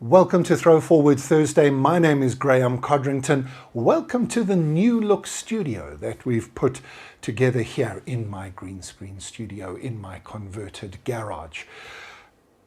Welcome to ThrowForward Thursday. My name is Graham Codrington. Welcome to the new look studio that we've put together here in my green screen studio, in my converted garage.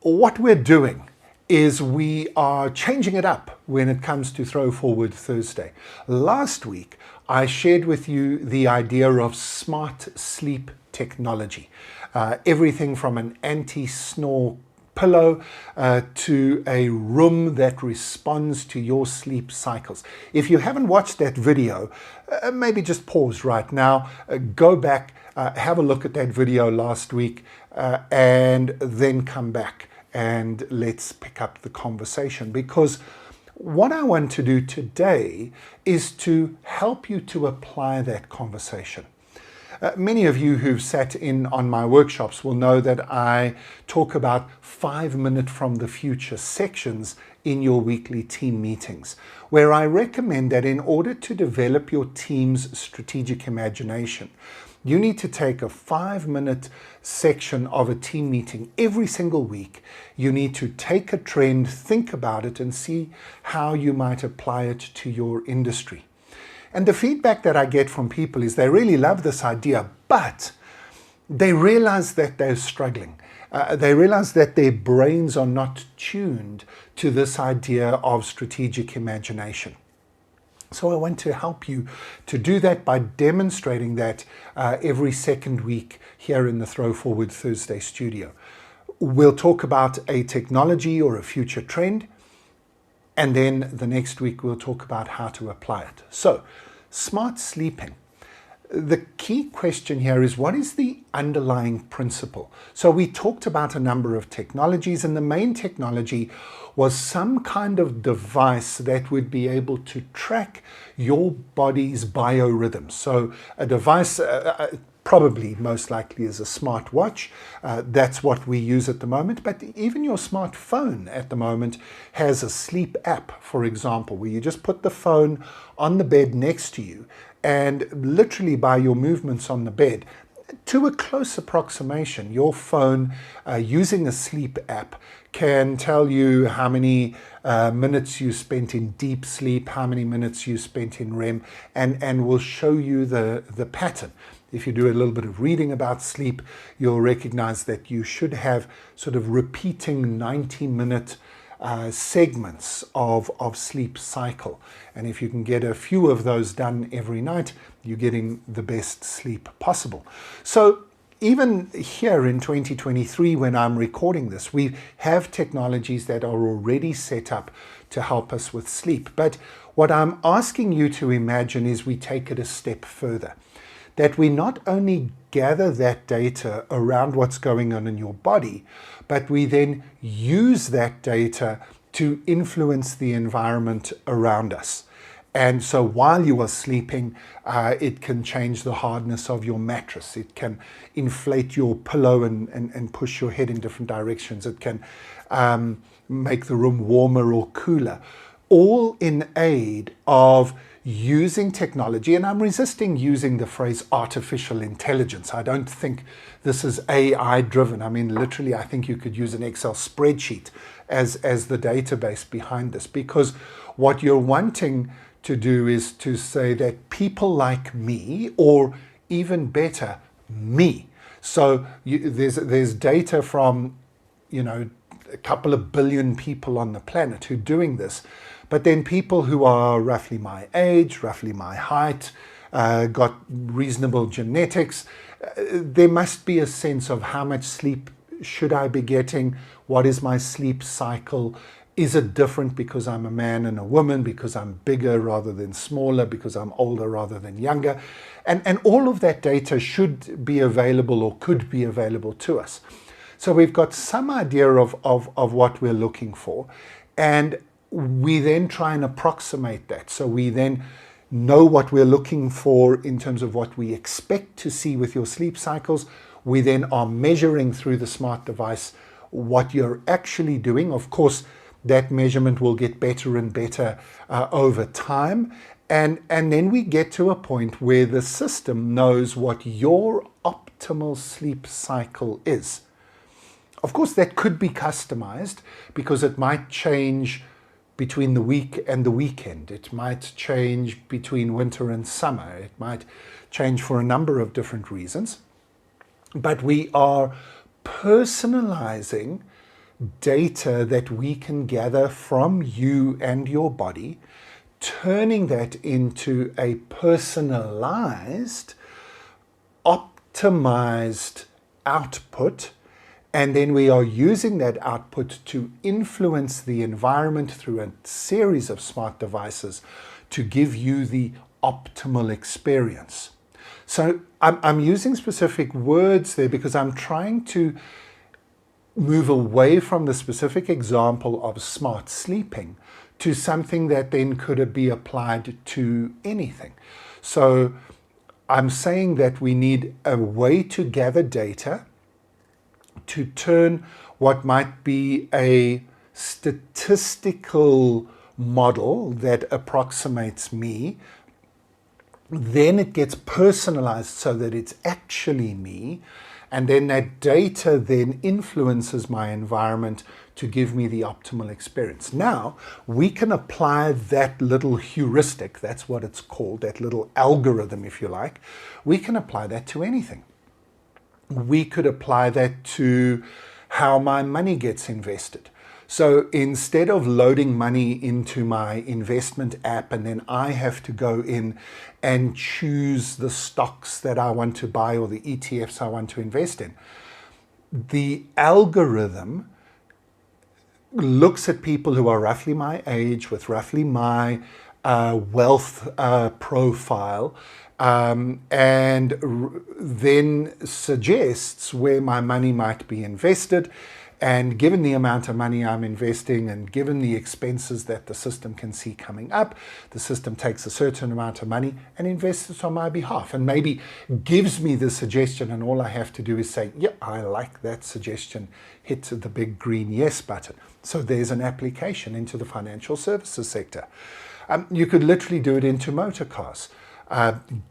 What we're doing is we are changing it up when it comes to ThrowForward Thursday. Last week, I shared with you the idea of smart sleep technology. Everything from an anti-snore pillow to a room that responds to your sleep cycles. If you haven't watched that video, maybe just pause right now, go back, have a look at that video last week, and then come back and let's pick up the conversation, because what I want to do today is to help you to apply that conversation. Many of you who've sat in on my workshops will know that I talk about 5-minute from the future sections in your weekly team meetings, where I recommend that in order to develop your team's strategic imagination, you need to take a 5-minute section of a team meeting every single week. You need to take a trend, think about it, and see how you might apply it to your industry. And the feedback that I get from people is they really love this idea, but they realize that they're struggling. They realize that their brains are not tuned to this idea of strategic imagination. So I want to help you to do that by demonstrating that every second week here in the ThrowForward Thursday studio. We'll talk about a technology or a future trend, and then the next week we'll talk about how to apply it. So, smart sleeping. The key question here is, what is the underlying principle? So we talked about a number of technologies, and the main technology was some kind of device that would be able to track your body's biorhythms. So a device, probably most likely is a smartwatch. That's what we use at the moment. But even your smartphone at the moment has a sleep app, for example, where you just put the phone on the bed next to you, and literally by your movements on the bed, to a close approximation, your phone using a sleep app can tell you how many minutes you spent in deep sleep, how many minutes you spent in REM, and will show you the pattern. If you do a little bit of reading about sleep, you'll recognize that you should have sort of repeating 90-minute segments of sleep cycle. And if you can get a few of those done every night, you're getting the best sleep possible. So even here in 2023, when I'm recording this, we have technologies that are already set up to help us with sleep. But what I'm asking you to imagine is we take it a step further. That we not only gather that data around what's going on in your body, but we then use that data to influence the environment around us. And so while you are sleeping, it can change the hardness of your mattress. It can inflate your pillow and push your head in different directions. It can make the room warmer or cooler, all in aid of using technology. And I'm resisting using the phrase artificial intelligence. I don't think this is AI driven. I mean, literally, I think you could use an Excel spreadsheet as the database behind this, because what you're wanting to do is to say that people like me, or even better, me. So there's data from, a couple of billion people on the planet who are doing this. But then people who are roughly my age, roughly my height, got reasonable genetics, there must be a sense of how much sleep should I be getting? What is my sleep cycle? Is it different because I'm a man and a woman, because I'm bigger rather than smaller, because I'm older rather than younger? And all of that data should be available, or could be available to us. So we've got some idea of what we're looking for, and we then try and approximate that. So we then know what we're looking for in terms of what we expect to see with your sleep cycles. We then are measuring through the smart device what you're actually doing. Of course, that measurement will get better and better over time. And then we get to a point where the system knows what your optimal sleep cycle is. Of course, that could be customized because it might change between the week and the weekend. It might change between winter and summer. It might change for a number of different reasons. But we are personalizing data that we can gather from you and your body, turning that into a personalized, optimized output, and then we are using that output to influence the environment through a series of smart devices to give you the optimal experience. So I'm using specific words there because I'm trying to move away from the specific example of smart sleeping to something that then could be applied to anything. So I'm saying that we need a way to gather data to turn what might be a statistical model that approximates me. Then it gets personalized so that it's actually me. And then that data then influences my environment to give me the optimal experience. Now, we can apply that little heuristic, that's what it's called, that little algorithm, if you like. We can apply that to anything. We could apply that to how my money gets invested. So instead of loading money into my investment app and then I have to go in and choose the stocks that I want to buy or the ETFs I want to invest in, the algorithm looks at people who are roughly my age, with roughly my wealth profile, and then suggests where my money might be invested. And given the amount of money I'm investing and given the expenses that the system can see coming up, the system takes a certain amount of money and invests it on my behalf and maybe gives me the suggestion, and all I have to do is say, yeah, I like that suggestion, hit the big green yes button. So there's an application into the financial services sector. You could literally do it into motor cars.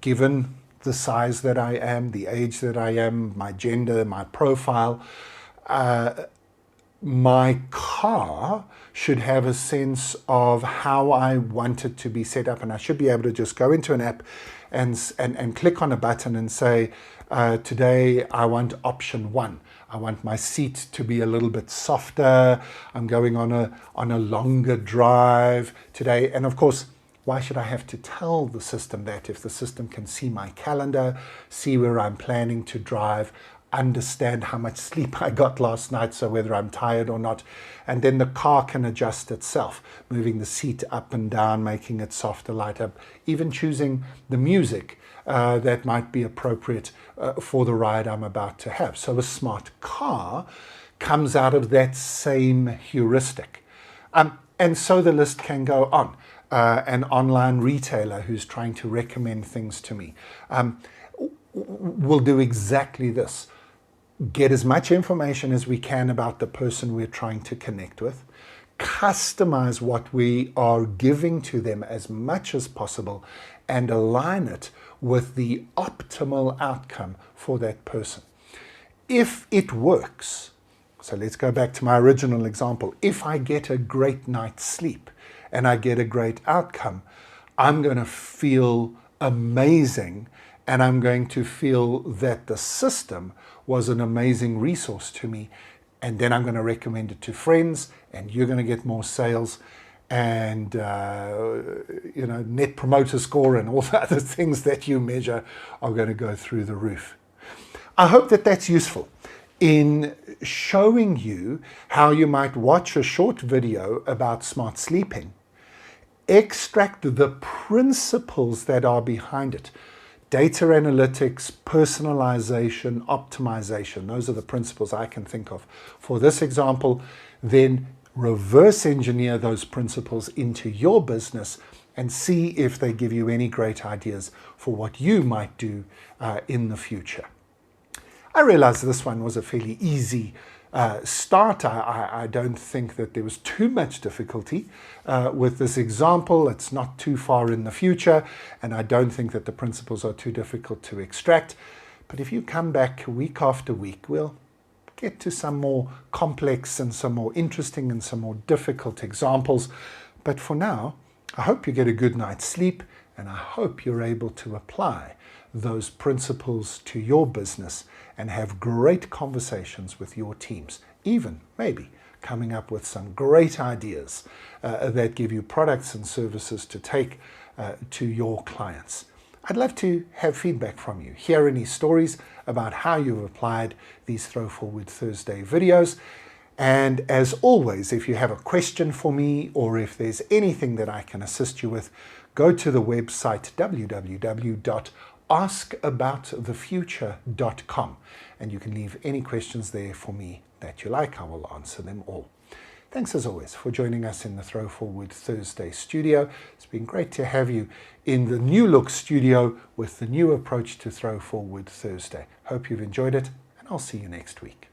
Given the size that I am, the age that I am, my gender, my profile, my car should have a sense of how I want it to be set up, and I should be able to just go into an app and click on a button and say, today I want option 1. I want my seat to be a little bit softer. I'm going on a longer drive today. And of course, why should I have to tell the system that if the system can see my calendar, see where I'm planning to drive, understand how much sleep I got last night, so whether I'm tired or not, and then the car can adjust itself, moving the seat up and down, making it softer, lighter, even choosing the music that might be appropriate for the ride I'm about to have. So a smart car comes out of that same heuristic. And so the list can go on. An online retailer who's trying to recommend things to me will do exactly this. Get as much information as we can about the person we're trying to connect with, customize what we are giving to them as much as possible, and align it with the optimal outcome for that person. If it works, so let's go back to my original example. If I get a great night's sleep and I get a great outcome, I'm going to feel amazing, and I'm going to feel that the system was an amazing resource to me. And then I'm going to recommend it to friends, and you're going to get more sales, and net promoter score and all the other things that you measure are going to go through the roof. I hope that that's useful in showing you how you might watch a short video about smart sleeping, extract the principles that are behind it. Data analytics, personalization, optimization. Those are the principles I can think of for this example. Then reverse engineer those principles into your business and see if they give you any great ideas for what you might do in the future. I realize this one was a fairly easy start. I don't think that there was too much difficulty with this example. It's not too far in the future, and I don't think that the principles are too difficult to extract. But if you come back week after week, we'll get to some more complex and some more interesting and some more difficult examples. But for now, I hope you get a good night's sleep, and I hope you're able to apply those principles to your business and have great conversations with your teams, even maybe coming up with some great ideas that give you products and services to take to your clients. I'd love to have feedback from you. Hear any stories about how you've applied these ThrowForward Thursday videos. And as always, if you have a question for me or if there's anything that I can assist you with, go to the website www.askaboutthefuture.com, and you can leave any questions there for me that you like. I will answer them all. Thanks as always for joining us in the ThrowForward Thursday studio. It's been great to have you in the new look studio with the new approach to ThrowForward Thursday. Hope you've enjoyed it, and I'll see you next week.